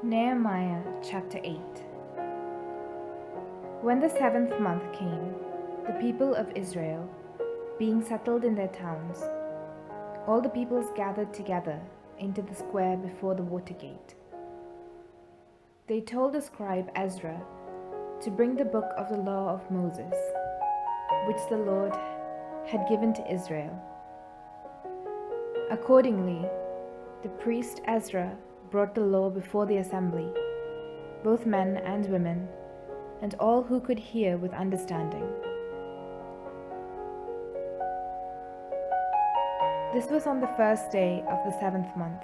Nehemiah chapter 8. When the 7th month came, the people of Israel, being settled in their towns, all the peoples gathered together into the square before the water gate. They told the scribe Ezra to bring the book of the law of Moses, which the Lord had given to Israel. Accordingly, the priest Ezra brought the law before the assembly, both men and women, and all who could hear with understanding. This was on the first day of the 7th month.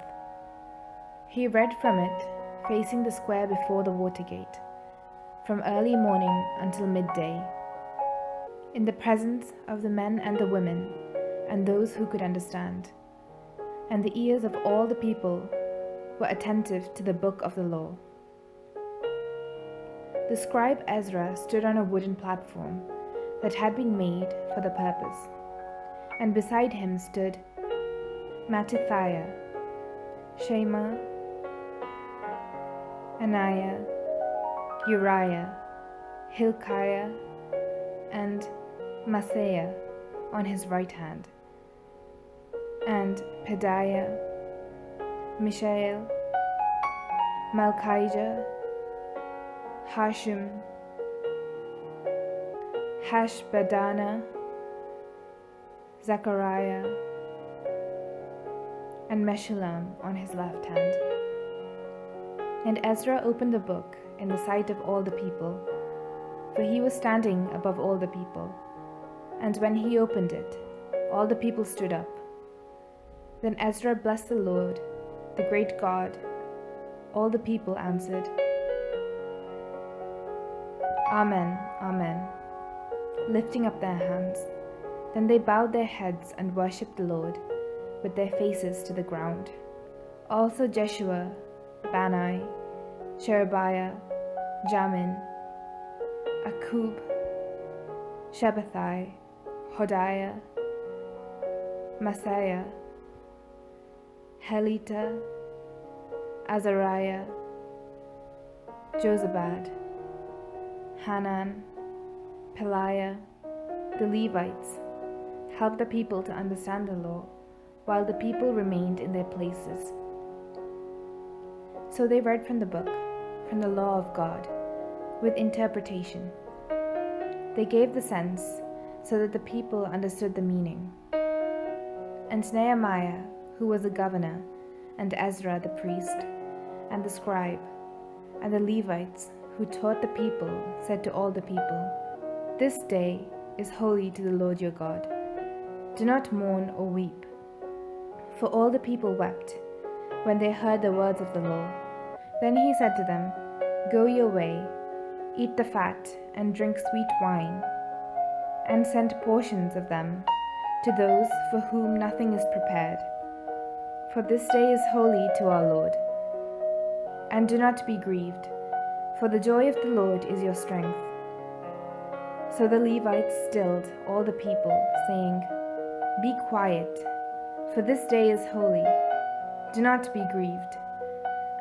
He read from it, facing the square before the water gate, from early morning until midday, in the presence of the men and the women, and those who could understand. And the ears of all the people were attentive to the book of the law. The scribe Ezra stood on a wooden platform that had been made for the purpose, and beside him stood Mattithiah, Shema, Ananiah, Uriah, Hilkiah, and Maaseiah on his right hand, and Pedaiah, Mishael, Malchijah, Hashum, Hashbaddanah, Zechariah, and Meshullam on his left hand. And Ezra opened the book in the sight of all the people, for he was standing above all the people. And when he opened it, all the people stood up. Then Ezra blessed the Lord, the great God. All the people answered, Amen, Amen, lifting up their hands. Then they bowed their heads and worshipped the Lord, with their faces to the ground. Also Jeshua, Bani, Sherebiah, Jamin, Akub, Shabbathai, Hodiah, Maaseiah, Helita, Azariah, Jozabad, Hanan, Peliah, the Levites, helped the people to understand the law, while the people remained in their places. So they read from the book, from the law of God, with interpretation. They gave the sense, so that the people understood the meaning. And Nehemiah, who was the governor, and Ezra the priest, and the scribe, and the Levites, who taught the people, said to all the people, This day is holy to the Lord your God. Do not mourn or weep. For all the people wept when they heard the words of the law. Then he said to them, Go your way, eat the fat, and drink sweet wine, and send portions of them to those for whom nothing is prepared. For this day is holy to our Lord. And do not be grieved, for the joy of the Lord is your strength. So the Levites stilled all the people, saying, Be quiet, for this day is holy. Do not be grieved.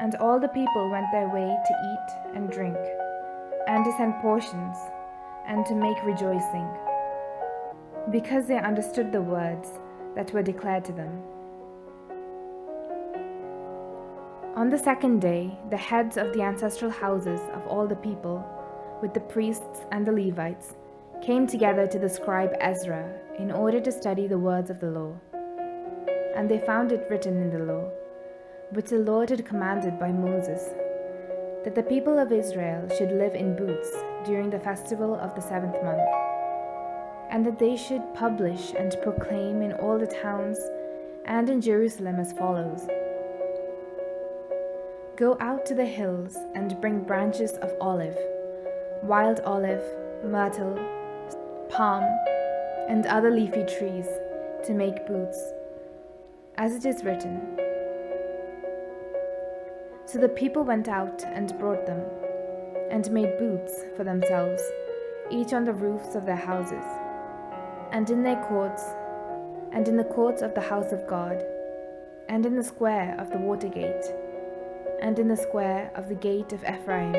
And all the people went their way to eat and drink, and to send portions, and to make rejoicing, because they understood the words that were declared to them. On the second day, the heads of the ancestral houses of all the people, with the priests and the Levites, came together to the scribe Ezra in order to study the words of the law. And they found it written in the law, which the Lord had commanded by Moses, that the people of Israel should live in booths during the festival of the 7th month, and that they should publish and proclaim in all the towns and in Jerusalem as follows: Go out to the hills and bring branches of olive, wild olive, myrtle, palm, and other leafy trees to make booths, as it is written. So the people went out and brought them, and made booths for themselves, each on the roofs of their houses, and in their courts, and in the courts of the house of God, and in the square of the water gate, and in the square of the gate of Ephraim.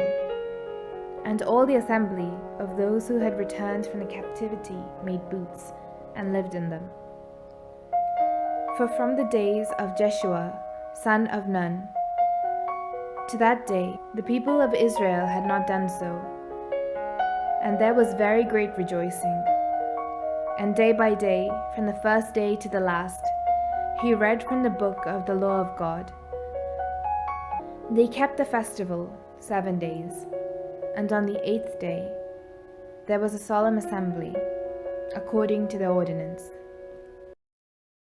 And all the assembly of those who had returned from the captivity made booths and lived in them. For from the days of Jeshua, son of Nun, to that day the people of Israel had not done so, and there was very great rejoicing. And day by day, from the first day to the last, he read from the book of the law of God. They kept the festival 7 days, and on the 8th day there was a solemn assembly, according to the ordinance.